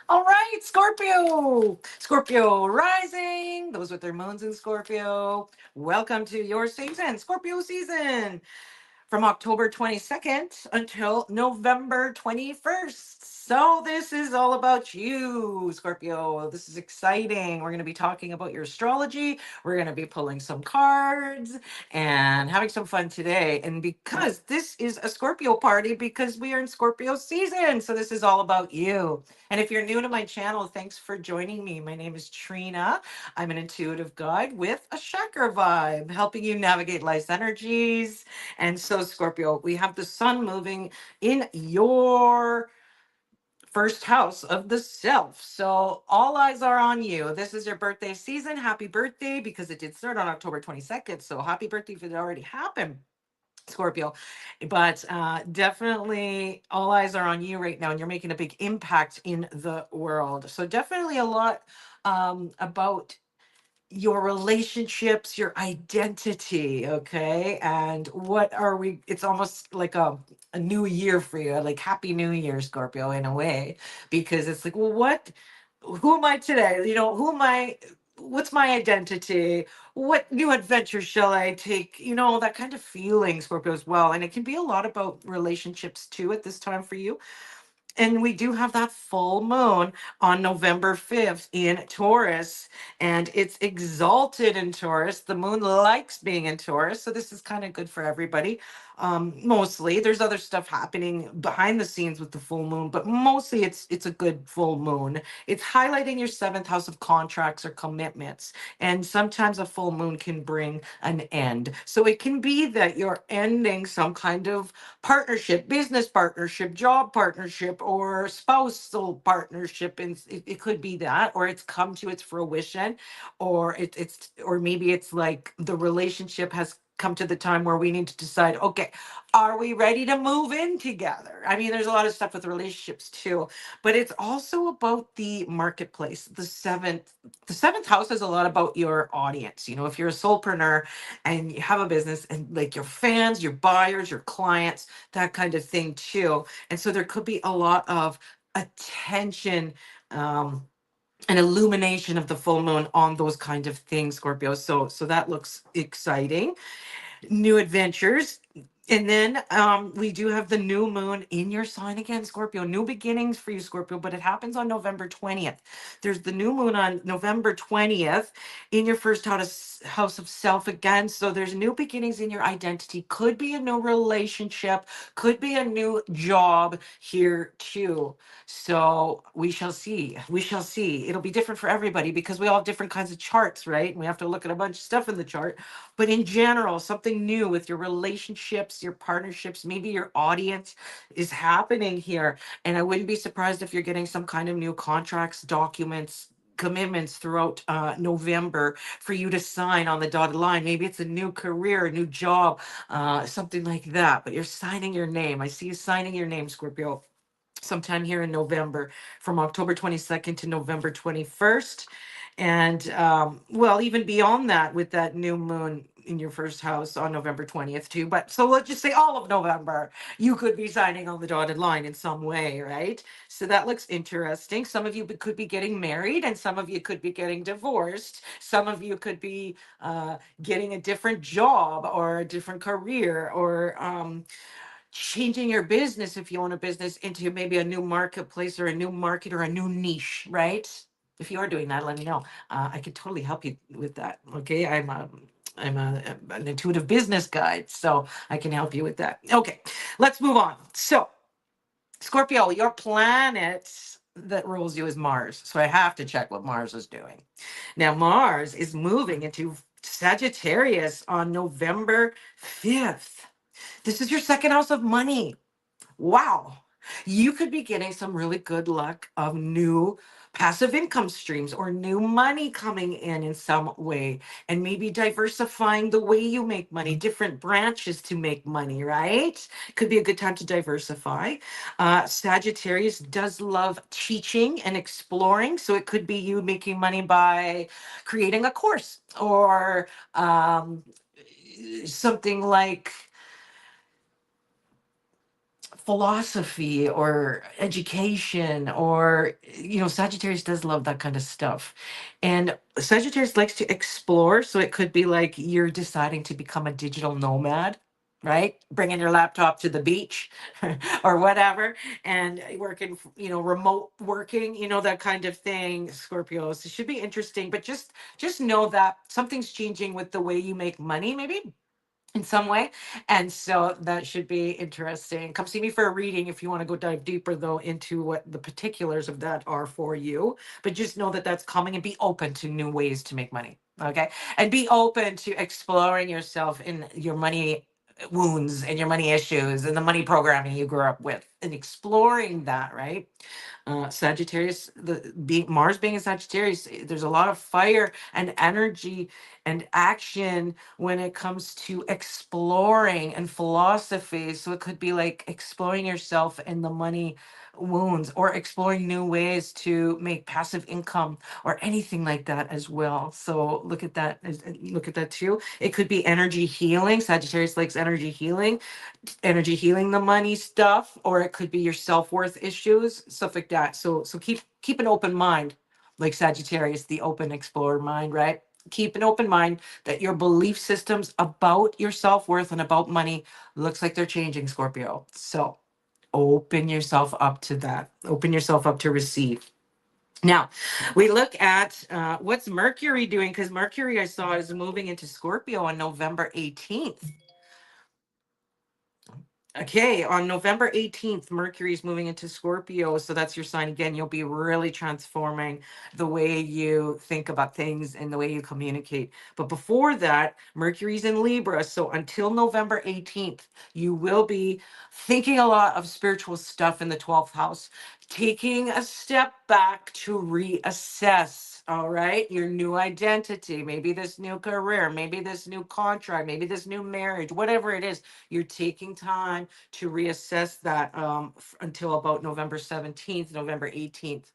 All right, Scorpio. Scorpio rising. Those with their moons in Scorpio. Welcome to your season, Scorpio season, from October 22nd until November 21st. So, this is all about you, Scorpio. This is exciting. We're going to be talking about your astrology. We're going to be pulling some cards and having some fun today. And because this is a Scorpio party, because we are in Scorpio season. So, this is all about you. And if you're new to my channel, thanks for joining me. My name is Trina. I'm an intuitive guide with a chakra vibe, helping you navigate life's energies. And so, Scorpio, we have the sun moving in your first house of the self. So, all eyes are on you. This is your birthday season. Happy birthday, because it did start on October 22nd. So, happy birthday if it already happened, Scorpio. But definitely all eyes are on you right now, and you're making a big impact in the world. So, definitely a lot about your relationships, your identity, okay? And what are we? It's almost like a new year for you, like Happy New Year, Scorpio, in a way, because it's like, well, who am I today? Who am I? What's my identity? What new adventure shall I take? That kind of feeling, Scorpio, as well. And it can be a lot about relationships too at this time for you. And we do have that full moon on November 5th in Taurus, and it's exalted in Taurus. The moon likes being in Taurus, so this is kind of good for everybody. Mostly, there's other stuff happening behind the scenes with the full moon, but mostly it's a good full moon. It's highlighting your seventh house of contracts or commitments, and sometimes a full moon can bring an end. So it can be that you're ending some kind of partnership, business partnership, job partnership, or spousal partnership. And it could be that, or it's come to its fruition, or or maybe it's like the relationship has come to the time where we need to decide, okay, are we ready to move in together? I mean, there's a lot of stuff with relationships too, but it's also about the marketplace. The seventh house is a lot about your audience. If you're a soulpreneur and you have a business, and like your fans, your buyers, your clients, that kind of thing too. And so there could be a lot of attention, and illumination of the full moon on those kind of things, Scorpio. So that looks exciting. New adventures. And then we do have the new moon in your sign again, Scorpio. New beginnings for you, Scorpio, but it happens on November 20th. There's the new moon on November 20th in your first house of self again. So there's new beginnings in your identity. Could be a new relationship, could be a new job here too. So we shall see. We shall see. It'll be different for everybody because we all have different kinds of charts, right? And we have to look at a bunch of stuff in the chart. But in general, something new with your relationships, your partnerships, maybe your audience is happening here. And I wouldn't be surprised if you're getting some kind of new contracts, documents, commitments throughout November for you to sign on the dotted line. Maybe it's a new career, a new job, something like that. But you're signing your name. I see you signing your name, Scorpio, sometime here in November, from October 22nd to November 21st. And well, even beyond that, with that new moon in your first house on November 20th too. But so let's just say all of November, you could be signing on the dotted line in some way, right? So that looks interesting. Some of you could be getting married, and some of you could be getting divorced. Some of you could be getting a different job or a different career, or changing your business, if you own a business, into maybe a new marketplace or a new market or a new niche, right? If you are doing that, let me know. I could totally help you with that. Okay, an intuitive business guide, so I can help you with that. Okay, let's move on. So, Scorpio, your planet that rules you is Mars. So I have to check what Mars is doing. Now, Mars is moving into Sagittarius on November 5th. This is your second house of money. Wow. You could be getting some really good luck of new passive income streams or new money coming in some way, and maybe diversifying the way you make money, different branches to make money, right? Could be a good time to diversify. Sagittarius does love teaching and exploring, so it could be you making money by creating a course or something like philosophy or education, or Sagittarius does love that kind of stuff. And Sagittarius likes to explore, so it could be like you're deciding to become a digital nomad, right? Bringing your laptop to the beach or whatever, and working, remote working, that kind of thing. Scorpios, it should be interesting, but just know that something's changing with the way you make money, maybe in some way. And so that should be interesting. Come see me for a reading if you want to go dive deeper, though, into what the particulars of that are for you. But just know that that's coming, and be open to new ways to make money. Okay. And be open to exploring yourself in your money wounds and your money issues and the money programming you grew up with, and exploring that, right? Sagittarius, Mars being a Sagittarius, there's a lot of fire and energy and action when it comes to exploring and philosophy. So it could be like exploring yourself in the money wounds, or exploring new ways to make passive income, or anything like that as well. So look at that. Look at that too. It could be energy healing. Sagittarius likes energy healing the money stuff, or it could be your self-worth issues, stuff like that. So keep an open mind, like Sagittarius, the open explorer mind, right? Keep an open mind that your belief systems about your self-worth and about money looks like they're changing, Scorpio. So open yourself up to that. Open yourself up to receive. Now, we look at what's Mercury doing, because Mercury, I saw, is moving into Scorpio on November 18th. Okay, on November 18th, Mercury is moving into Scorpio. So that's your sign again. You'll be really transforming the way you think about things and the way you communicate. But before that, Mercury's in Libra. So until November 18th, you will be thinking a lot of spiritual stuff in the 12th house, taking a step back to reassess. All right, your new identity, maybe this new career, maybe this new contract, maybe this new marriage, whatever it is, you're taking time to reassess that until about November 17th, November 18th,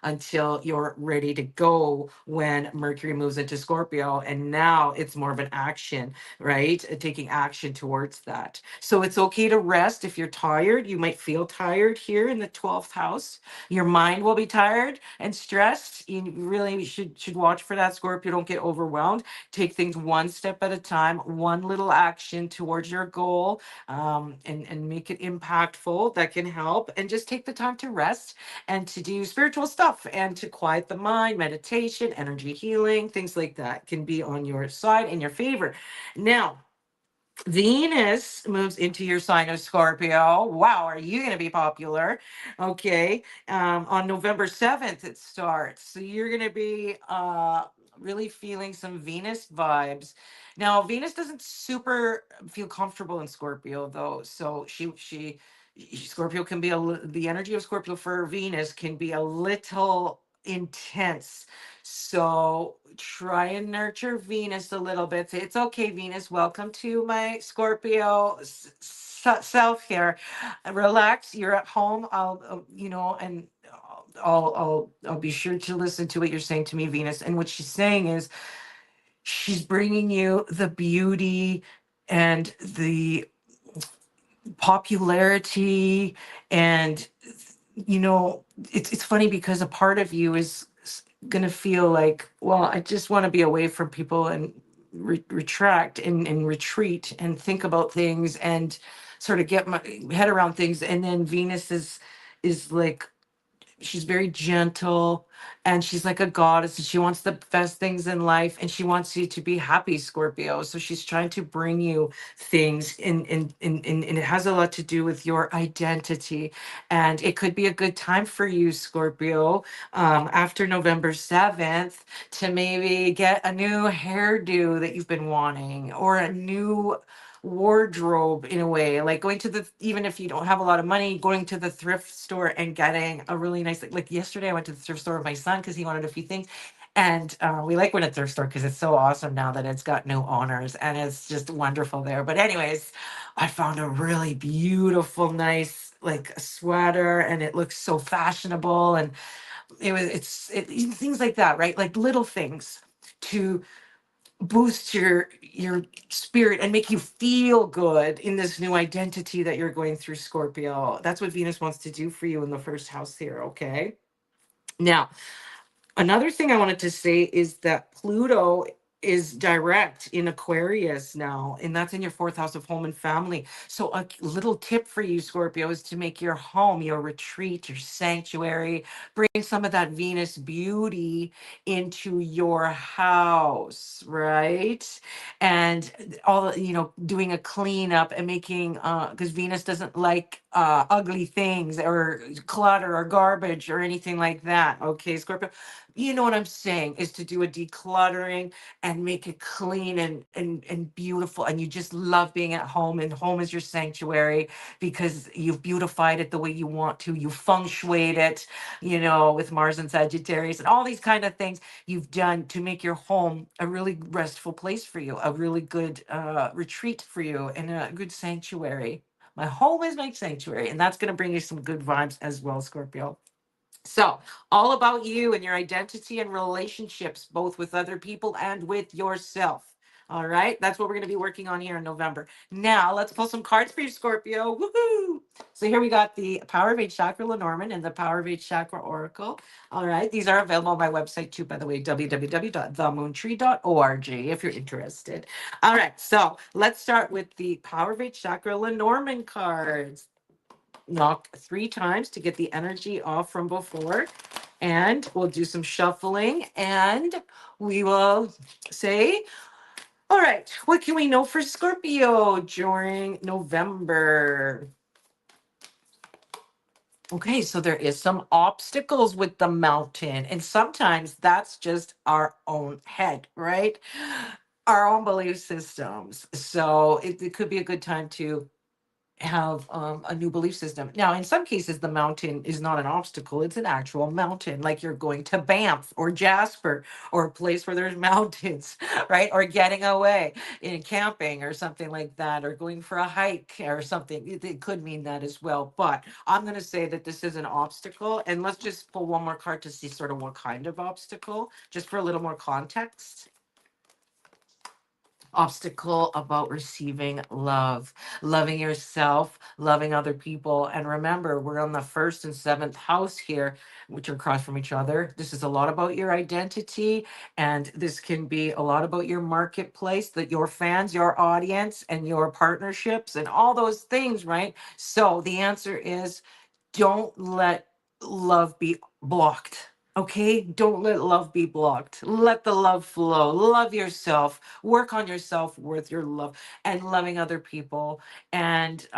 until you're ready to go when Mercury moves into Scorpio. And now it's more of an action, right? Taking action towards that. So it's okay to rest if you're tired. You might feel tired here in the 12th house. Your mind will be tired and stressed. You really should watch for that, Scorpio. Don't get overwhelmed. Take things one step at a time, one little action towards your goal, and make it impactful. That can help. And just take the time to rest and to do spiritual stuff and to quiet the mind. Meditation, energy healing, things like that can be on your side, in your favor. Now, Venus moves into your sign of Scorpio. Wow, are you going to be popular? Okay. On November 7th, it starts. So you're going to be really feeling some Venus vibes. Now, Venus doesn't super feel comfortable in Scorpio, though. So Scorpio can be the energy of Scorpio for Venus can be a little intense. So try and nurture Venus a little bit. Say, it's okay, Venus. Welcome to my Scorpio self here. Relax. You're at home. And I'll be sure to listen to what you're saying to me, Venus. And what she's saying is, she's bringing you the beauty and the popularity, and it's funny because a part of you is going to feel like, well, I just want to be away from people and retract and retreat and think about things and sort of get my head around things. And then Venus is like, she's very gentle, and she's like a goddess, and she wants the best things in life, and she wants you to be happy, Scorpio. So she's trying to bring you things and it has a lot to do with your identity. And it could be a good time for you, Scorpio, after November 7th, to maybe get a new hairdo that you've been wanting, or a new wardrobe in a way, like going to the, even if you don't have a lot of money, going to the thrift store and getting a really nice, like yesterday I went to the thrift store with my son because he wanted a few things. And we like when a thrift store because it's so awesome now that it's got new owners and it's just wonderful there. But anyways, I found a really beautiful, nice like sweater, and it looks so fashionable. And things like that, right? Like little things to boost your spirit and make you feel good in this new identity that you're going through, Scorpio. That's what Venus wants to do for you in the first house here, okay? Now, another thing I wanted to say is that Pluto is direct in Aquarius now, and that's in your fourth house of home and family. So, a little tip for you, Scorpio, is to make your home your retreat, your sanctuary. Bring some of that Venus beauty into your house, right? And all, doing a cleanup and making, because Venus doesn't like ugly things or clutter or garbage or anything like that. Okay, Scorpio, you know what I'm saying, is to do a decluttering and make it clean and beautiful. And you just love being at home, and home is your sanctuary because you've beautified it the way you want to. You feng shuied it, with Mars and Sagittarius and all these kind of things you've done to make your home a really restful place for you, a really good retreat for you, and a good sanctuary. My home is my sanctuary, and that's going to bring you some good vibes as well, Scorpio. So, all about you and your identity and relationships, both with other people and with yourself. All right, that's what we're going to be working on here in November. Now, let's pull some cards for you, Scorpio. Woohoo! So, here we got the Power of Eight Chakra Lenormand and the Power of Eight Chakra Oracle. All right, these are available on my website too, by the way, www.themoontree.org, if you're interested. All right, so let's start with the Power of Eight Chakra Lenormand cards. Knock 3 times to get the energy off from before, and we'll do some shuffling, and we will say, all right, what can we know for Scorpio during November? Okay, so there is some obstacles with the mountain, and sometimes that's just our own head, right? Our own belief systems. So it could be a good time to have a new belief system. Now, in some cases, the mountain is not an obstacle, it's an actual mountain, like you're going to Banff or Jasper or a place where there's mountains, right? Or getting away in camping or something like that, or going for a hike or something. It could mean that as well. But I'm going to say that this is an obstacle. And let's just pull one more card to see sort of what kind of obstacle, just for a little more context. Obstacle about receiving love, loving yourself, loving other people. And remember, we're on the first and seventh house here, which are across from each other. This is a lot about your identity, and this can be a lot about your marketplace, that your fans, your audience, and your partnerships, and all those things, right? So the answer is, don't let love be blocked. Okay, don't let love be blocked. Let the love flow. Love yourself. Work on yourself worth your love and loving other people, and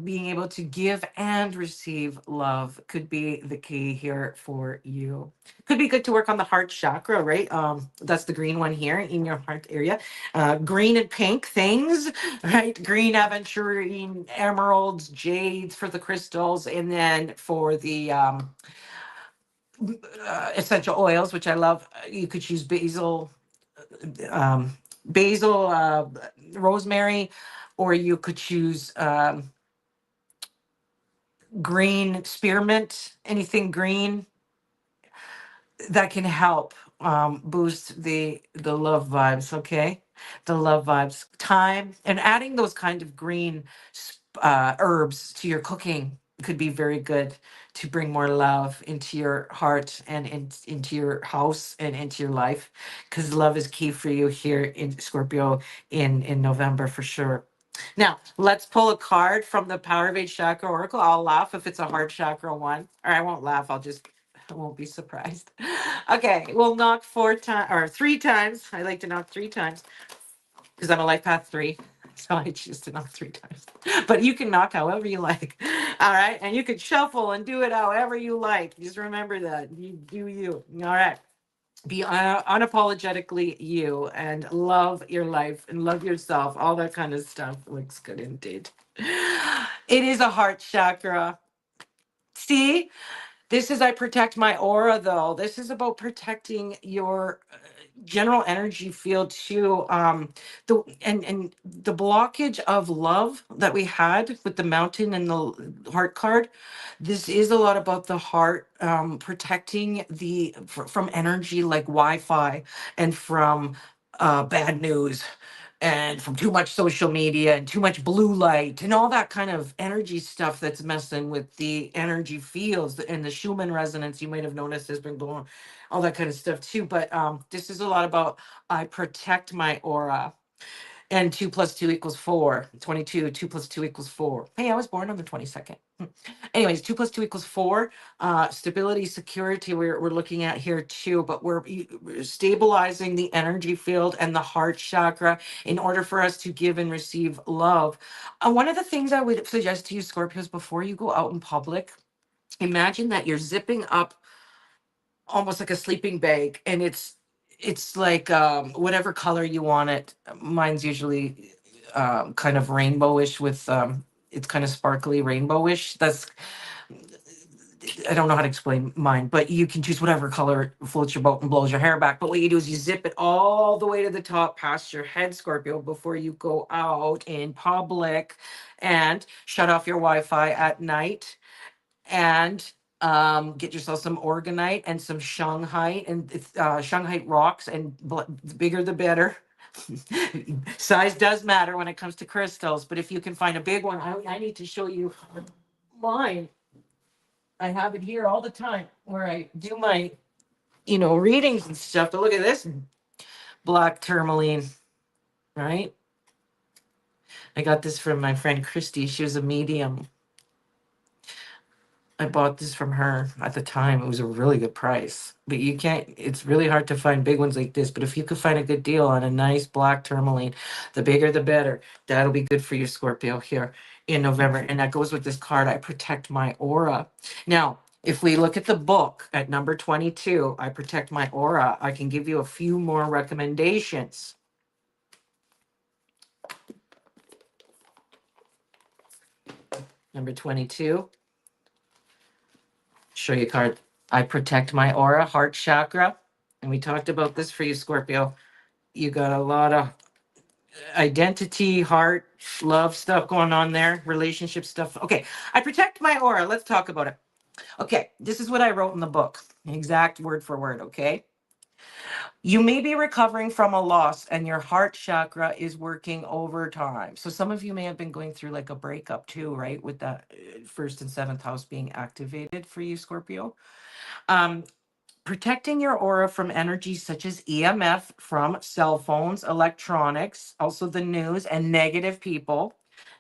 being able to give and receive love could be the key here for you. Could be good to work on the heart chakra, right? That's the green one here in your heart area. Green and pink things, right? Green aventurine, emeralds, jades for the crystals, and then for the essential oils, which I love. You could choose um, basil, rosemary, or you could choose green spearmint, anything green that can help boost the love vibes. Okay, the love vibes, time, and adding those kind of green herbs to your cooking could be very good to bring more love into your heart and into your house and into your life, because love is key for you here in Scorpio in November for sure. Now, let's pull a card from the Power of Eight Chakra Oracle. I'll laugh if it's a heart chakra one, or I won't laugh. I won't be surprised. Okay, we'll knock 4 times or 3 times. I like to knock 3 times because I'm a life path 3. So I choose to knock 3 times. But you can knock however you like. All right. And you can shuffle and do it however you like. Just remember that. You do you. All right. Be unapologetically you and love your life and love yourself. All that kind of stuff looks good indeed. It is a heart chakra. See, this is I protect my aura though. This is about protecting your general energy field too. And the blockage of love that we had with the mountain and the heart card. This is a lot about the heart protecting from energy like Wi-Fi and from bad news and from too much social media and too much blue light and all that kind of energy stuff that's messing with the energy fields and the Schumann resonance you might have noticed has been going, all that kind of stuff too. But this is a lot about I protect my aura. And 2 plus 2 equals 4. 22, 2 plus 2 equals 4. Hey, I was born on the 22nd. Anyways, 2 plus 2 equals 4. Stability, security, we're looking at here too, but we're stabilizing the energy field and the heart chakra in order for us to give and receive love. One of the things I would suggest to you, Scorpios, before you go out in public, imagine that you're zipping up almost like a sleeping bag, and it's like whatever color you want it. Mine's usually kind of rainbowish with it's kind of sparkly rainbowish. That's, I don't know how to explain mine, but you can choose whatever color floats your boat and blows your hair back. But what you do is you zip it all the way to the top past your head, Scorpio, before you go out in public, and shut off your Wi-Fi at night, and get yourself some organite and some Shanghai, and it's Shanghai rocks, and the bigger the better. Size does matter when it comes to crystals, but if you can find a big one, I need to show you mine. I have it here all the time where I do my, readings and stuff. But look at this black tourmaline, right? I got this from my friend Christy. She was a medium. I bought this from her at the time. It was a really good price. But you can't, it's really hard to find big ones like this. But if you could find a good deal on a nice black tourmaline, the bigger the better. That'll be good for you, Scorpio, here in November. And that goes with this card, I protect my aura. Now, if we look at the book at number 22, I protect my aura, I can give you a few more recommendations. Number 22. Show you a card. I protect my aura, heart chakra. And we talked about this for you, Scorpio. You got a lot of identity, heart, love stuff going on there, relationship stuff. Okay, I protect my aura. Let's talk about it. Okay, this is what I wrote in the book, exact word for word, okay? You may be recovering from a loss and your heart chakra is working overtime. So some of you may have been going through like a breakup too, right? With that first and seventh house being activated for you, Scorpio. Protecting your aura from energies such as EMF from cell phones, electronics, also the news, and negative people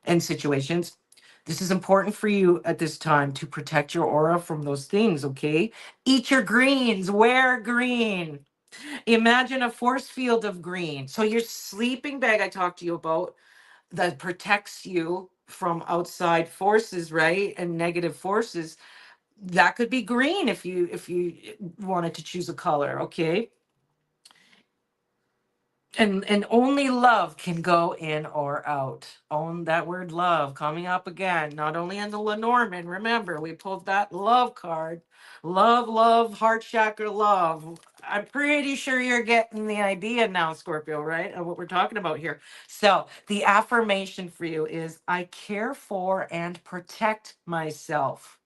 and situations. This is important for you at this time to protect your aura from those things, okay? Eat your greens, wear green. Imagine a force field of green. So your sleeping bag I talked to you about that protects you from outside forces, right? And negative forces, that could be green if you wanted to choose a color, okay? And only love can go in or out. Own that word love coming up again, not only in the Lenormand. Remember, we pulled that love card. Love, love, heart chakra, love. I'm pretty sure you're getting the idea now, Scorpio, right? Of what we're talking about here. So the affirmation for you is I care for and protect myself.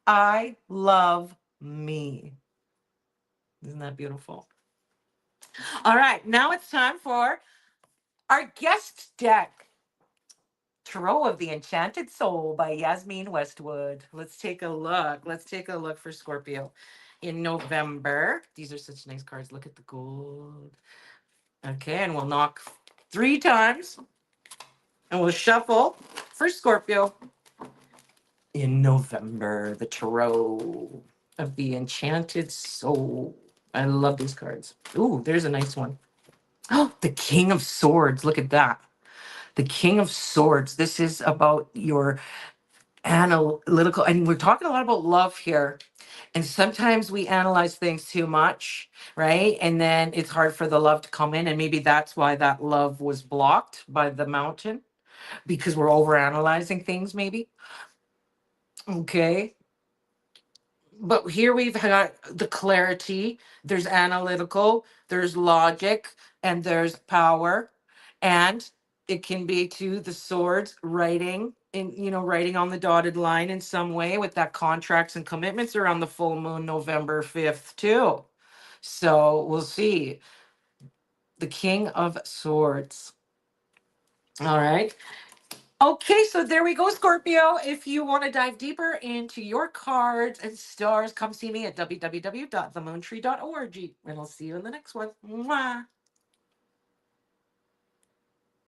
I love me. Isn't that beautiful? All right, now it's time for our guest deck, Tarot of the Enchanted Soul by Yasmin Westwood. Let's take a look. Let's take a look for Scorpio in November. These are such nice cards. Look at the gold. Okay, and we'll knock 3 times and we'll shuffle for Scorpio in November. The Tarot of the Enchanted Soul. I love these cards. Ooh, there's a nice one. Oh, the King of Swords. Look at that. The King of Swords. This is about your analytical, and we're talking a lot about love here. And sometimes we analyze things too much, right? And then it's hard for the love to come in. And maybe that's why that love was blocked by the mountain, because we're over analyzing things, maybe. Okay. But here we've got the clarity, there's analytical, there's logic, and there's power. And it can be to the swords, writing in, writing on the dotted line in some way, with that contracts and commitments around the full moon November 5th too. So we'll see. The King of Swords. All right. Okay, so there we go, Scorpio. If you want to dive deeper into your cards and stars, come see me at www.themoontree.org. And I'll see you in the next one. Mwah.